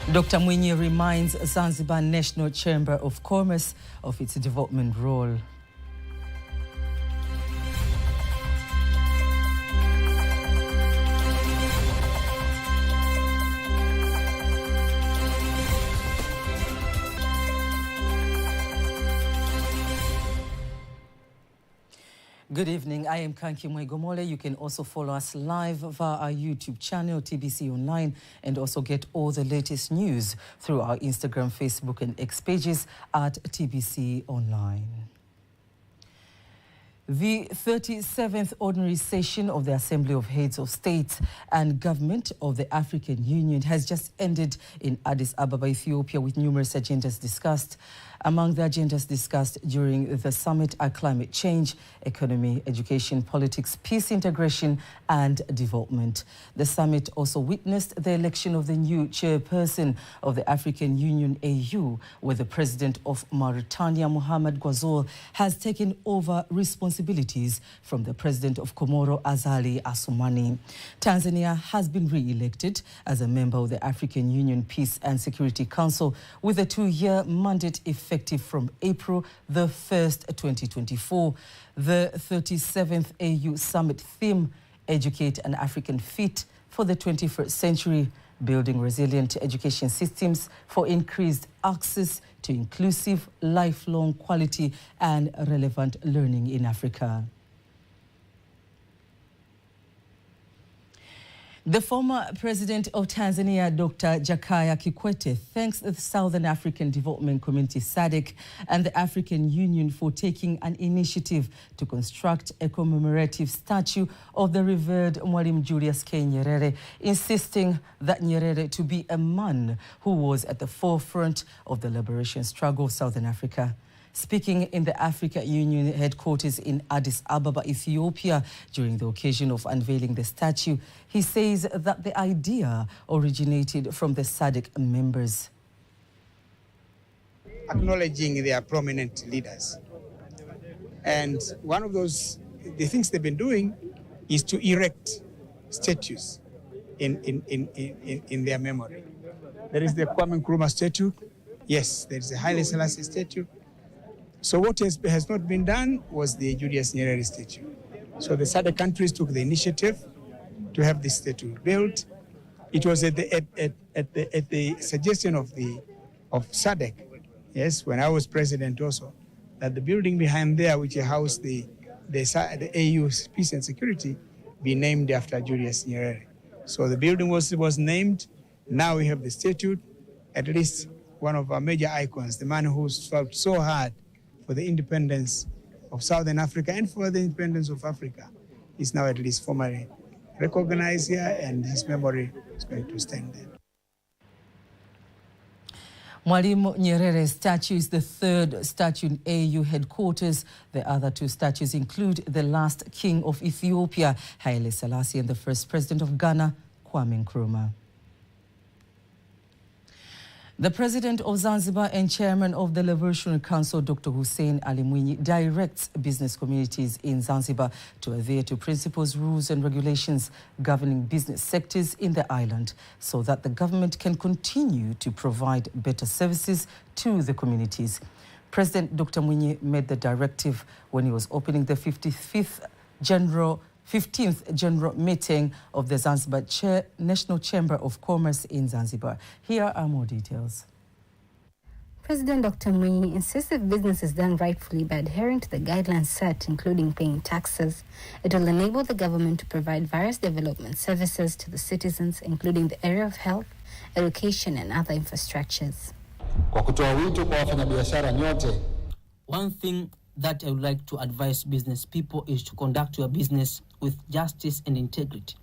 Dr. Mwinyi reminds Zanzibar National Chamber of Commerce of its development role. Good evening, I am Kanki Mwegomole. You can also follow us live via our YouTube channel, TBConline, and also get all the latest news through our Instagram, Facebook and X pages at TBConline. The 37th Ordinary Session of the Assembly of Heads of State and Government of the African Union has just ended in Addis Ababa, Ethiopia, with numerous agendas discussed. Among the agendas discussed during the summit are climate change, economy, education, politics, peace, integration, and development. The summit also witnessed the election of the new chairperson of the African Union AU, where the president of Mauritania, Mohamed Ghazouel, has taken over responsibilities from the president of Comoro, Azali Assoumani. Tanzania has been re-elected as a member of the African Union Peace and Security Council with a 2-year mandate effective from April the 1st, 2024. The 37th AU Summit theme, Educate an African Fit for the 21st Century, building resilient education systems for increased access to inclusive, lifelong, quality and relevant learning in Africa. The former president of Tanzania, Dr. Jakaya Kikwete, thanks the Southern African Development Community SADC and the African Union for taking an initiative to construct a commemorative statue of the revered Mwalimu Julius K. Nyerere, insisting that Nyerere to be a man who was at the forefront of the liberation struggle of Southern Africa. Speaking in the African Union headquarters in Addis Ababa, Ethiopia, during the occasion of unveiling the statue, he says that the idea originated from the SADC members. Acknowledging their prominent leaders. And one of the things they've been doing is to erect statues in their memory. There is the Kwame Nkrumah statue. Yes, there is a Haile Selassie statue. So what has not been done was the Julius Nyerere statue. So the SADC countries took the initiative to have this statue built. It was at the suggestion of SADC, yes, when I was president also, that the building behind there, which housed the AU's peace and security, be named after Julius Nyerere. So the building was named. Now we have the statue, at least one of our major icons, the man who fought so hard for the independence of Southern Africa and for the independence of Africa, is now at least formally recognized here, and his memory is going to stand there. Mwalimu Nyerere's statue is the third statue in AU headquarters. The other two statues include the last king of Ethiopia, Haile Selassie, and the first president of Ghana, Kwame Nkrumah. The president of Zanzibar and chairman of the Liberation Council, Dr. Hussein Ali Mwinyi, directs business communities in Zanzibar to adhere to principles, rules and regulations governing business sectors in the island so that the government can continue to provide better services to the communities. President Dr. Mwinyi made the directive when he was opening the 15th General Meeting of the Zanzibar National Chamber of Commerce in Zanzibar. Here are more details. President Dr. Mwinyi insists if business is done rightfully by adhering to the guidelines set, including paying taxes, it will enable the government to provide various development services to the citizens, including the area of health, education and other infrastructures. One thing that I would like to advise business people is to conduct your business with justice and integrity,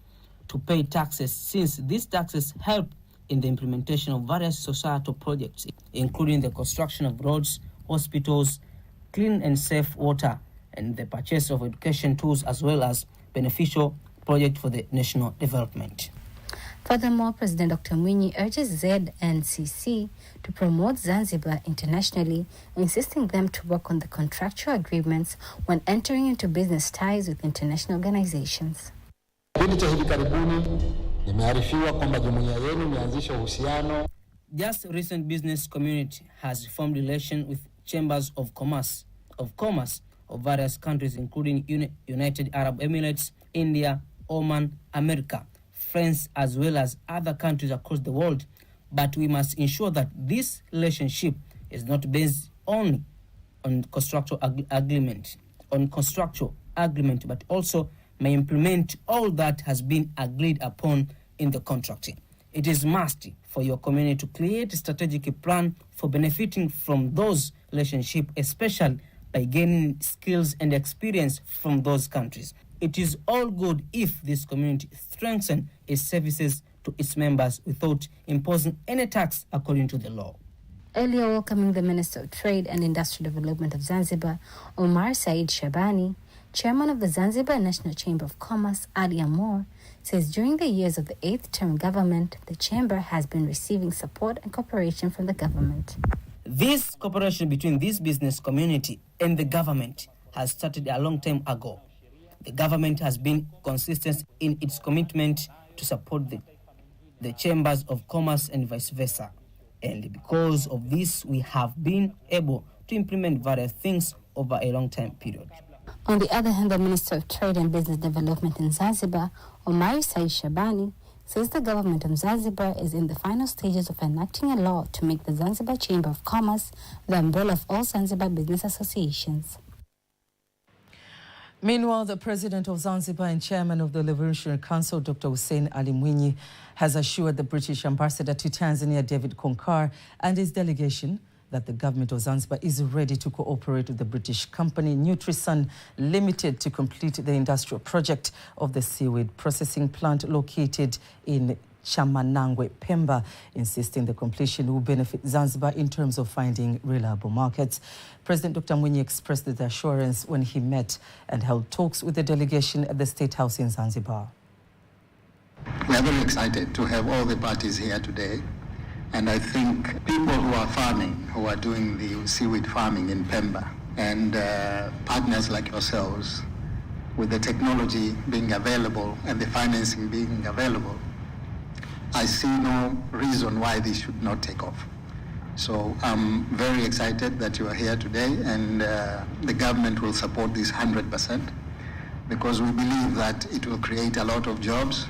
to pay taxes, since these taxes help in the implementation of various societal projects, including the construction of roads, hospitals, clean and safe water, and the purchase of education tools, as well as beneficial projects for the national development. Furthermore, President Dr. Mwinyi urges ZNCC to promote Zanzibar internationally, insisting them to work on the contractual agreements when entering into business ties with international organizations. Just recent business community has formed relations with chambers of commerce of various countries, including United Arab Emirates, India, Oman, America, France, as well as other countries across the world. But we must ensure that this relationship is not based only on constructual agreement, but also may implement all that has been agreed upon in the contract. It is must for your community to create a strategic plan for benefiting from those relationships, especially by gaining skills and experience from those countries. It is all good if this community strengthens its services to its members without imposing any tax according to the law. Earlier welcoming the Minister of Trade and Industrial Development of Zanzibar, Omar Said Shabani, chairman of the Zanzibar National Chamber of Commerce, Adi Amor, says during the years of the 8th term government, the chamber has been receiving support and cooperation from the government. This cooperation between this business community and the government has started a long time ago. The government has been consistent in its commitment to support the chambers of commerce and vice versa. And because of this, we have been able to implement various things over a long time period. On the other hand, the Minister of Trade and Business Development in Zanzibar, Omar Said Shabani, says the government of Zanzibar is in the final stages of enacting a law to make the Zanzibar Chamber of Commerce the umbrella of all Zanzibar business associations. Meanwhile, the president of Zanzibar and chairman of the Revolutionary Council, Dr. Hussein Ali Mwinyi, has assured the British ambassador to Tanzania, David Konkar, and his delegation that the government of Zanzibar is ready to cooperate with the British company Nutrisun Limited to complete the industrial project of the seaweed processing plant located in Chamanangwe, Pemba, insisting the completion will benefit Zanzibar in terms of finding reliable markets. President Dr. Mwinyi expressed the assurance when he met and held talks with the delegation at the State House in Zanzibar. We are very excited to have all the parties here today. And I think people who are farming, who are doing the seaweed farming in Pemba, and partners like yourselves, with the technology being available and the financing being available, I see no reason why this should not take off. So I'm very excited that you are here today, and the government will support this 100% because we believe that it will create a lot of jobs.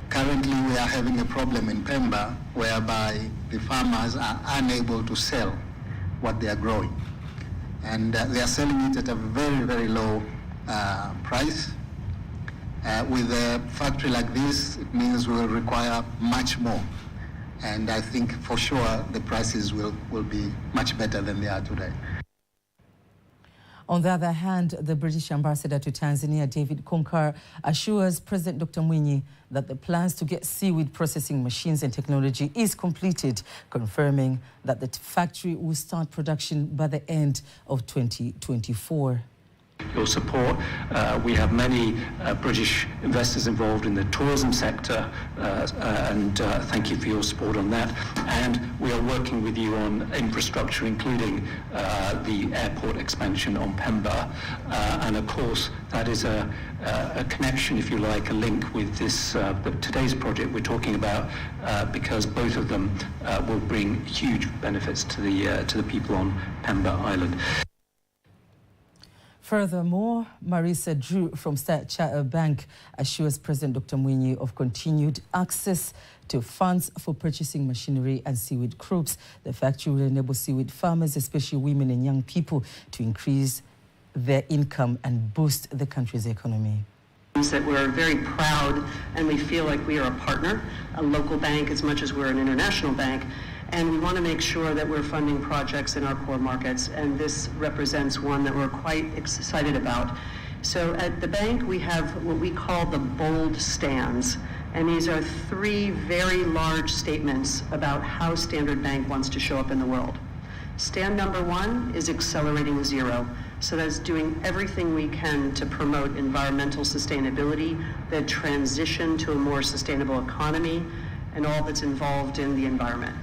Currently, we are having a problem in Pemba whereby the farmers are unable to sell what they are growing. And they are selling it at a very, very low price. With a factory like this, it means we will require much more. And I think for sure the prices will be much better than they are today. On the other hand, the British ambassador to Tanzania, David Konkar, assures President Dr. Mwinyi that the plans to get seaweed processing machines and technology is completed, confirming that the factory will start production by the end of 2024. Your support. We have many British investors involved in the tourism sector, and thank you for your support on that. And we are working with you on infrastructure, including the airport expansion on Pemba. And of course, that is a connection, if you like, a link with this today's project we're talking about, because both of them will bring huge benefits to the people on Pemba Island. Furthermore, Marisa Drew from Standard Chartered Bank assures President Dr. Mwinyi of continued access to funds for purchasing machinery and seaweed crops. The factory will enable seaweed farmers, especially women and young people, to increase their income and boost the country's economy. That we're very proud and we feel like we are a partner, a local bank as much as we're an international bank. And we want to make sure that we're funding projects in our core markets, and this represents one that we're quite excited about. So at the bank, we have what we call the bold stands, and these are 3 very large statements about how Standard Bank wants to show up in the world. Stand number 1 is accelerating zero. So that's doing everything we can to promote environmental sustainability, the transition to a more sustainable economy, and all that's involved in the environment.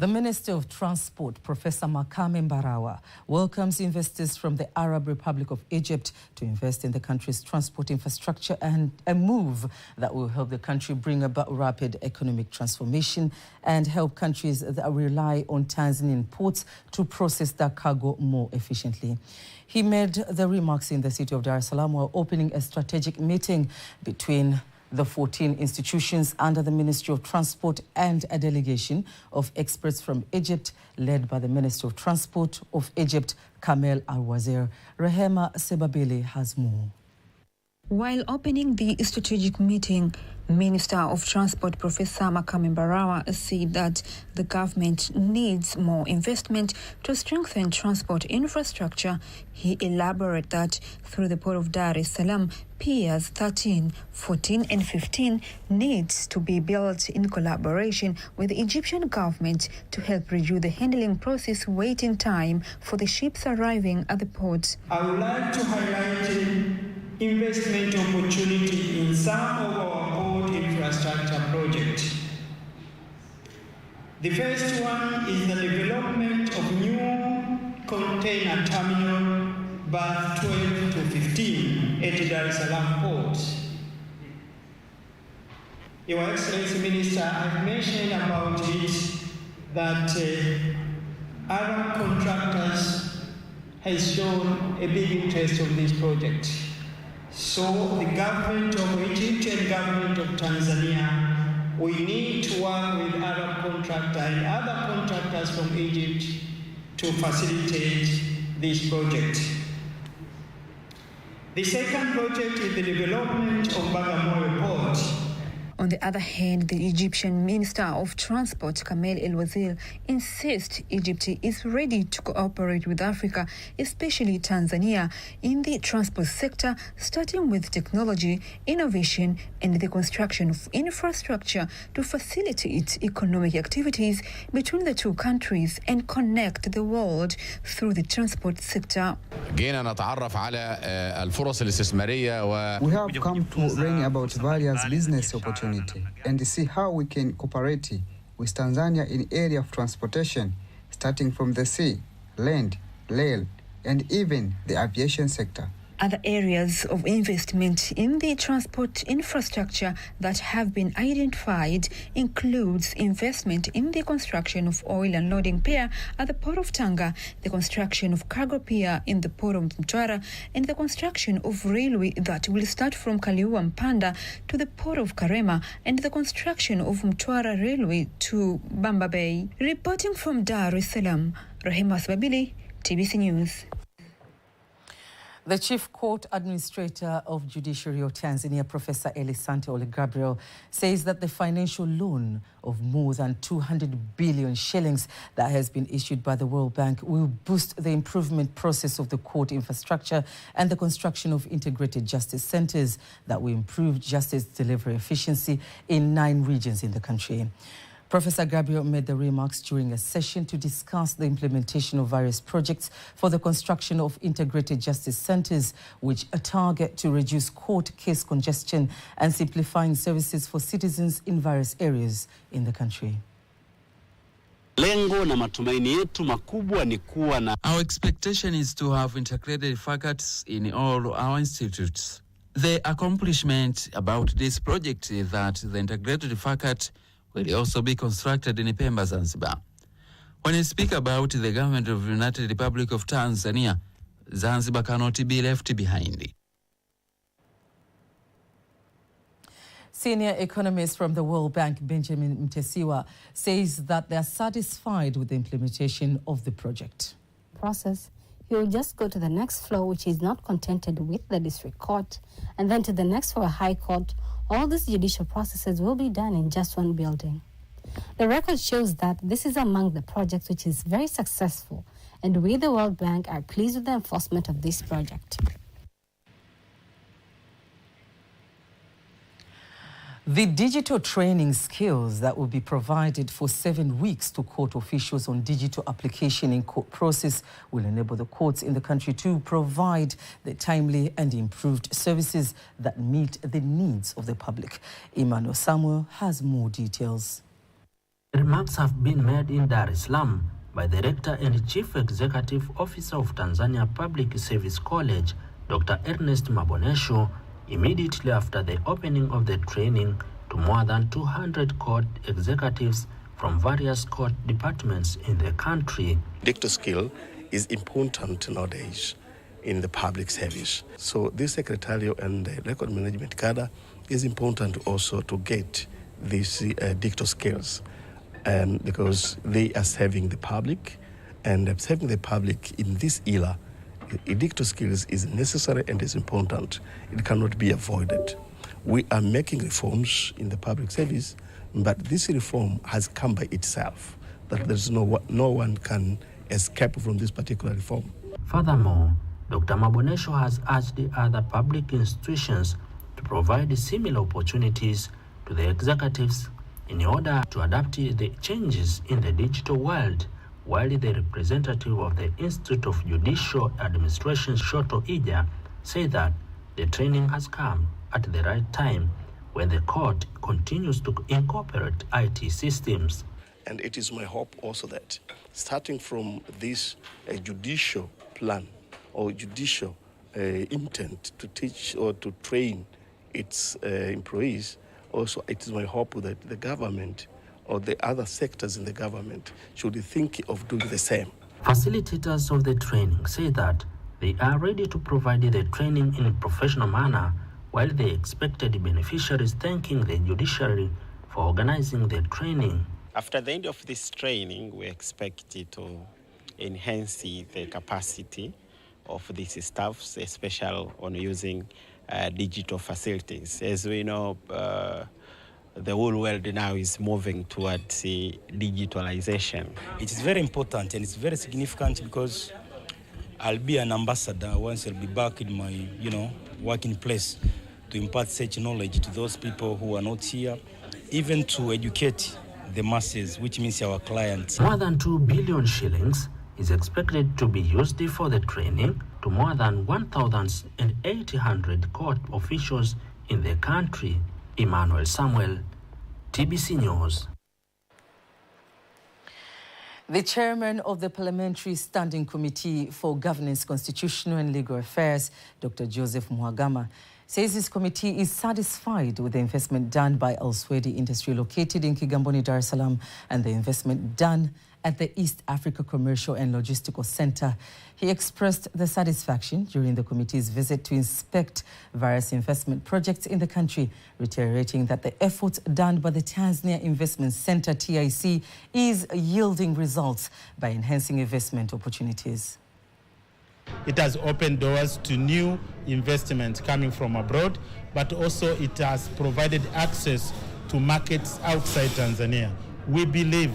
The Minister of Transport, Professor Makame Mbarawa, welcomes investors from the Arab Republic of Egypt to invest in the country's transport infrastructure, and a move that will help the country bring about rapid economic transformation and help countries that rely on Tanzanian ports to process their cargo more efficiently. He made the remarks in the city of Dar es Salaam while opening a strategic meeting between the 14 institutions under the Ministry of Transport and a delegation of experts from Egypt, led by the Minister of Transport of Egypt, Kamel Al-Wazir. Rehema Sebabili has more. While opening the strategic meeting, Minister of Transport Professor Makame Mbarawa said that the government needs more investment to strengthen transport infrastructure. He elaborated that through the Port of Dar es Salaam, Piers 13, 14 and 15 needs to be built in collaboration with the Egyptian government to help reduce the handling process waiting time for the ships arriving at the ports. I would like to highlight investment opportunity in some of our port infrastructure projects. The first one is the development of new container terminal berth 12 to 15 at Dar es Salaam port. Your Excellency Minister, I've mentioned about it that Arab contractors has shown a big interest in this project. So the government of Egypt and government of Tanzania, we need to work with Arab contractors and other contractors from Egypt to facilitate this project. The second project is the development of Bagamoyo Port. On the other hand, the Egyptian Minister of Transport, Kamel El-Wazir, insists Egypt is ready to cooperate with Africa, especially Tanzania, in the transport sector, starting with technology, innovation, and the construction of infrastructure to facilitate economic activities between the two countries and connect the world through the transport sector. We have come to learn about various business opportunities and see how we can cooperate with Tanzania in area of transportation, starting from the sea, land, rail, and even the aviation sector. Other areas of investment in the transport infrastructure that have been identified includes investment in the construction of oil and loading pier at the Port of Tanga, the construction of cargo pier in the Port of Mtwara, and the construction of railway that will start from Kaliua Mpanda to the Port of Karema, and the construction of Mtwara Railway to Bamba Bay. Reporting from Dar es Salaam, Rehema Sebabili, TBC News. The Chief Court Administrator of Judiciary of Tanzania, Professor Elisante Ole Gabriel, says that the financial loan of more than 200 billion shillings that has been issued by the World Bank will boost the improvement process of the court infrastructure and the construction of integrated justice centers that will improve justice delivery efficiency in 9 regions in the country. Professor Gabriel made the remarks during a session to discuss the implementation of various projects for the construction of integrated justice centers, which target to reduce court case congestion and simplifying services for citizens in various areas in the country. Our expectation is to have integrated faculties in all our institutes. The accomplishment about this project is that the integrated faculty will also be constructed in Pemba, Zanzibar. When you speak about the government of the United Republic of Tanzania, Zanzibar cannot be left behind. Senior economist from the World Bank, Benjamin Mtesiwa, says that they are satisfied with the implementation of the project. He will just go to the next floor, which is not contented with the district court, and then to the next floor, high court. All these judicial processes will be done in just one building. The record shows that this is among the projects which is very successful, and we, the World Bank, are pleased with the enforcement of this project. The digital training skills that will be provided for 7 weeks to court officials on digital application in court process will enable the courts in the country to provide the timely and improved services that meet the needs of the public. Emmanuel Samuel has more details. Remarks have been made in Dar es Salaam by the Rector and Chief Executive Officer of Tanzania Public Service College, Dr. Ernest Mabonesho, immediately after the opening of the training to more than 200 court executives from various court departments in the country. Dictator skill is important nowadays in the public service. So this secretarial and record management cadre is important also to get these dictator skills. Because they are serving the public, and serving the public in this era, dictator skills is necessary and is important. It cannot be avoided. We are making reforms in the public service, but this reform has come by itself, that there's no one can escape from this particular reform. Furthermore, Dr. Mabonesho has urged the other public institutions to provide similar opportunities to the executives in order to adapt to the changes in the digital world, while the representative of the Institute of Judicial Administration, Shoto Ija, said that the training has come at the right time when the court continues to incorporate IT systems. And it is my hope also that starting from this judicial plan or judicial intent to teach or to train its employees, also it is my hope that the government or the other sectors in the government should think of doing the same. Facilitators of the training say that they are ready to provide the training in a professional manner, while the expected beneficiaries thanking the judiciary for organizing the training. After the end of this training, we expect it to enhance the capacity of these staffs, especially on using digital facilities. As we know, the whole world now is moving towards digitalization. It is very important and it's very significant because I'll be an ambassador once I'll be back in my, working place to impart such knowledge to those people who are not here, even to educate the masses, which means our clients. More than 2 billion shillings is expected to be used for the training to more than 1,800 court officials in the country. Emmanuel Samuel, TBC News. The chairman of the Parliamentary Standing Committee for Governance, Constitutional and Legal Affairs, Dr. Joseph Muhagama, says his committee is satisfied with the investment done by Al-Swedi Industry located in Kigamboni, Dar es Salaam, and the investment done at the East Africa Commercial and Logistical Center. He expressed the satisfaction during the committee's visit to inspect various investment projects in the country, reiterating that the efforts done by the Tanzania Investment Center, TIC, is yielding results by enhancing investment opportunities. It has opened doors to new investments coming from abroad, but also it has provided access to markets outside Tanzania. We believe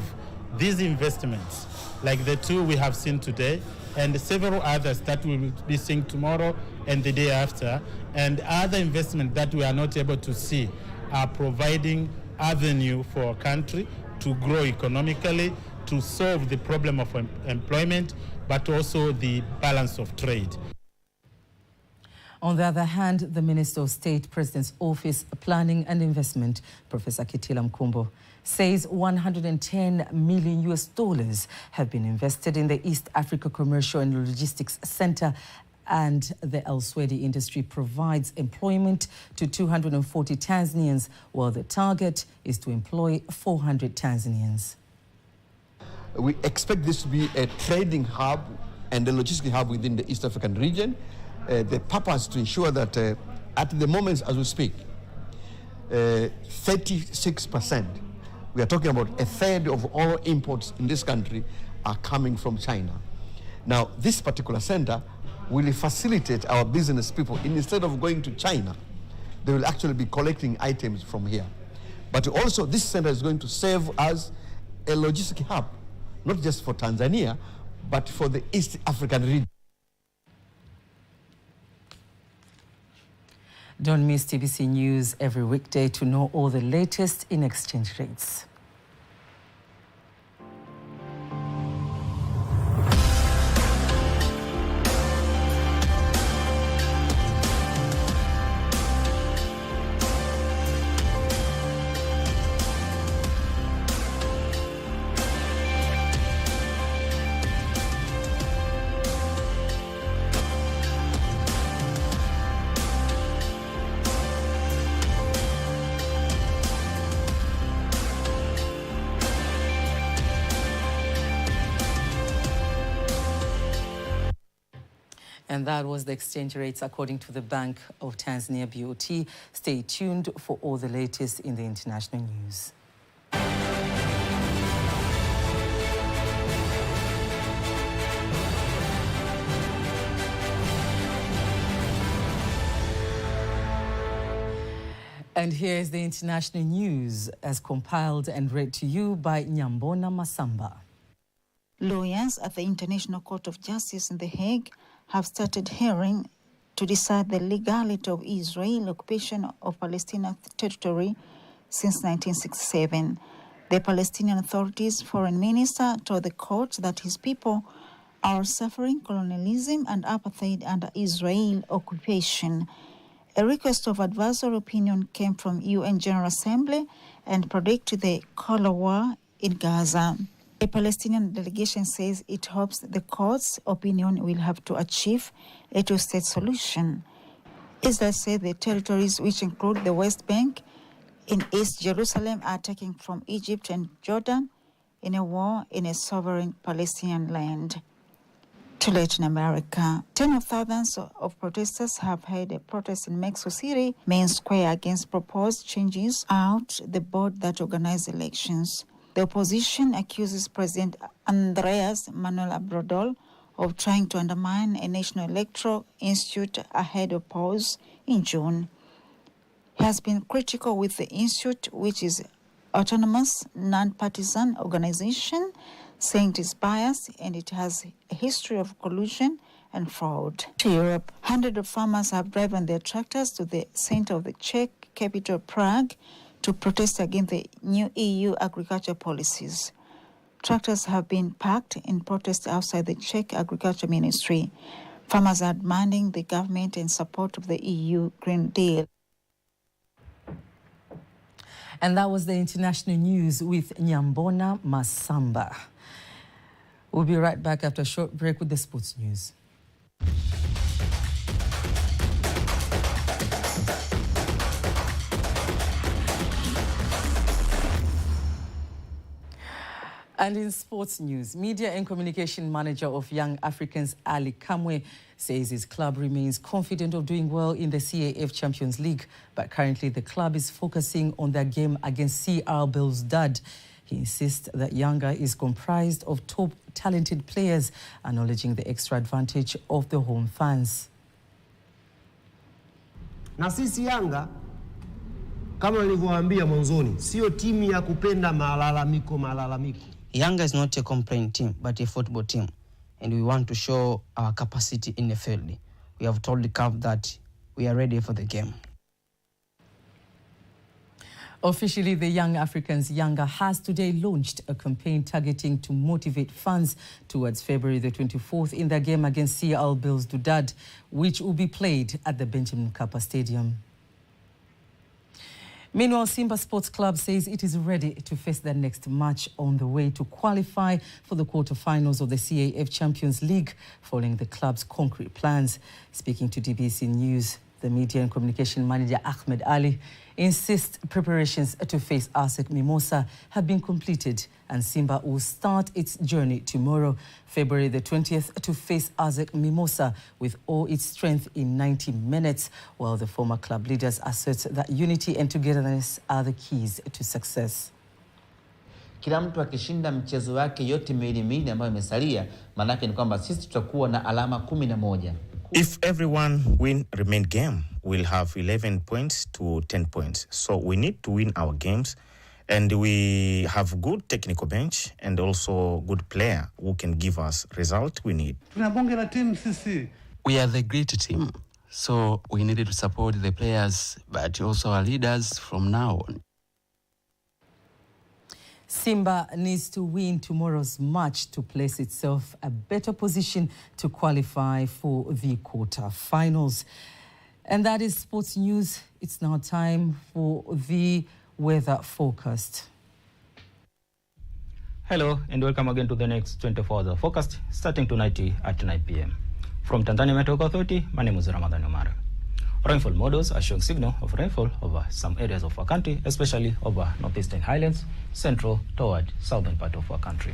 these investments, like the two we have seen today, and several others that we will be seeing tomorrow and the day after, and other investments that we are not able to see, are providing avenue for our country to grow economically, to solve the problem of employment, but also the balance of trade. On the other hand, the Minister of State, President's Office, Planning and Investment, Professor Kitila Mkumbo, says $110 million have been invested in the East Africa Commercial and Logistics Center, and the Al-Swedi industry provides employment to 240 Tanzanians, while the target is to employ 400 Tanzanians. We expect this to be a trading hub and a logistic hub within the East African region. The purpose to ensure that at the moment as we speak, 36%, we are talking about a third of all imports in this country are coming from China. Now, this particular center will facilitate our business people. Instead of going to China, they will actually be collecting items from here. But also, this center is going to serve as a logistic hub, not just for Tanzania, but for the East African region. Don't miss TBC News every weekday to know all the latest in exchange rates. And that was the exchange rates according to the Bank of Tanzania BOT. Stay tuned for all the latest in the international news. And here's the international news as compiled and read to you by Nyambona Masamba. Lawyers at the International Court of Justice in The Hague have started hearing to decide the legality of Israel's occupation of Palestinian territory since 1967. The Palestinian Authority's foreign minister told the court that his people are suffering colonialism and apartheid under Israel occupation. A request of advisory opinion came from UN General Assembly and predicted the Cold War in Gaza. A Palestinian delegation says it hopes the court's opinion will have to achieve a two-state solution. Israel said the territories, which include the West Bank in East Jerusalem, are taken from Egypt and Jordan in a war in a sovereign Palestinian land. To Latin America, tens of thousands of protesters have held a protest in Mexico City main square against proposed changes out the board that organizes elections. The opposition accuses President Andrés Manuel Obrador of trying to undermine a national electoral institute ahead of polls in June. He has been critical with the institute, which is autonomous, non-partisan organization, saying it is biased and it has a history of collusion and fraud. To Europe, hundreds of farmers have driven their tractors to the center of the Czech capital Prague to protest against the new EU agriculture policies. Tractors have been parked in protest outside the Czech Agriculture Ministry. Farmers are demanding the government in support of the EU Green Deal. And that was the international news with Nyambona Masamba. We'll be right back after a short break with the sports news. And in sports news, media and communication manager of Young Africans, Ali Kamwe, says his club remains confident of doing well in the CAF Champions League, but currently the club is focusing on their game against CR Belouizdad. He insists that Yanga is comprised of top talented players, acknowledging the extra advantage of the home fans. Na sisi Yanga, kama nilivyowaambia mwanzoni, sio timu ya kupenda malalamiko. Yanga is not a complaint team, but a football team, and we want to show our capacity in the field. We have told the CAF that we are ready for the game. Officially, the Young Africans Yanga has today launched a campaign targeting to motivate fans towards February the 24th in their game against CR Belouizdad, which will be played at the Benjamin Mkapa Stadium. Meanwhile, Simba Sports Club says it is ready to face their next match on the way to qualify for the quarterfinals of the CAF Champions League, following the club's concrete plans. Speaking to Tbcnews, the media and communication manager Ahmed Ali insists preparations to face ASEC Mimosa have been completed and Simba will start its journey tomorrow, February the 20th, to face ASEC Mimosa with all its strength in 90 minutes, while the former club leaders assert that unity and togetherness are the keys to success. Kila mtu akishinda mchezo wake yote miwili ambayo imesalia, manake ni kwamba sisi tutakuwa na alama 11. If everyone win remain game, we'll have 11 points to 10 points. So we need to win our games, and we have good technical bench and also good player who can give us result we need. We are the great team, so we needed to support the players, but also our leaders from now on. Simba needs to win tomorrow's match to place itself a better position to qualify for the quarter-finals. And that is sports news. It's now time for the weather forecast. Hello and welcome again to the next 24 hours forecast, starting tonight at 9 p.m. From Tanzania Meteorological Authority, my name is Ramadan Omar. Rainfall models are showing signal of rainfall over some areas of our country, especially over northeastern highlands, central toward southern part of our country.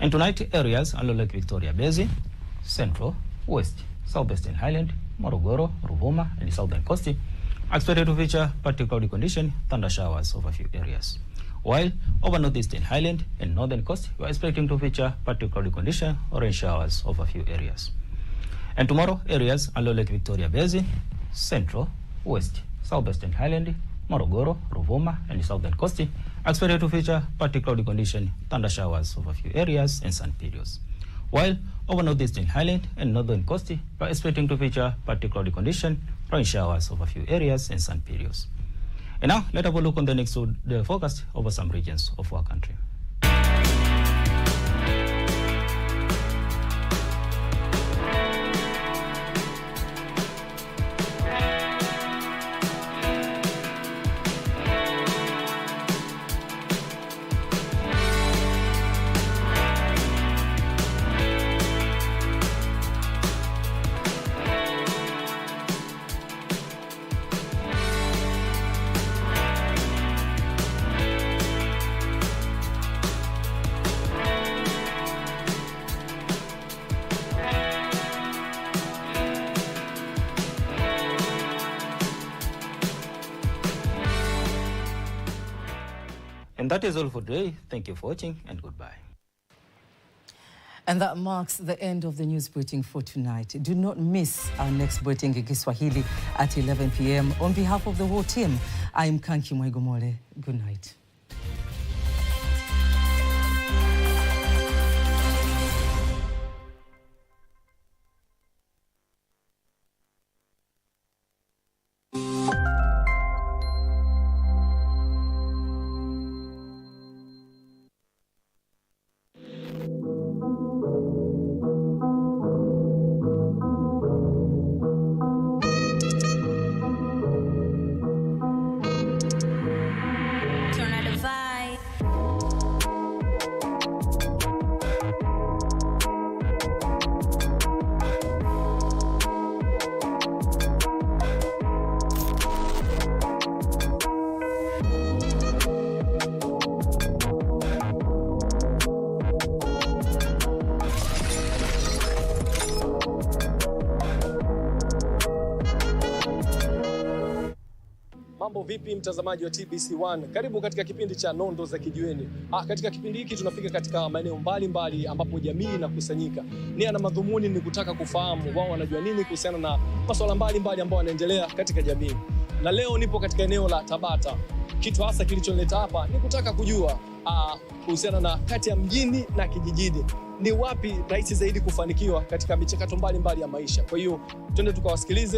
And tonight, areas along Lake Victoria Basin, central, west, Southwestern Highland, Morogoro, Ruvuma, and the Southern Coast are expected to feature partly cloudy condition, thunder showers over a few areas. While over Northeastern Highland and Northern Coast, we are expecting to feature partly cloudy condition or rain showers over a few areas. And tomorrow, areas along Lake Victoria Basin, Central, West, Southwestern Highland, Morogoro, Ruvuma, and the Southern Coast are expected to feature partly cloudy condition, thunder showers over a few areas and sun periods. While over Northeastern Highland and Northern Coast, we are expecting to feature partly cloudy condition, rain showers over a few areas and sun periods. And now, let's have a look on the next forecast over some regions of our country. And that is all for today. Thank you for watching and goodbye. And that marks the end of the news bulletin for tonight. Do not miss our next bulletin in Kiswahili at 11 p.m. On behalf of the whole team, I am Kanki Mwaigomole. Good night. Mambo vipi mtazamaji wa TBC1? Karibu katika kipindi cha Nondo za Kijiweni. Katika kipindi hiki tunafika katika maeneo mbalimbali ambapo jamii inakusanyika. Nia na madhumuni ni kutaka kufahamu wao wanajua nini kuhusiana na masuala mbalimbali ambayo yanaendelea katika jamii. Na leo nipo katika eneo la Tabata. Kitu hasa kilichonileta hapa ni kutaka kujua kuhusiana na kati ya mjini na kijijini. Ni wapi rahisi zaidi kufanikiwa katika michakato mbalimbali ya maisha. Kwa hiyo twende tukawasikilize.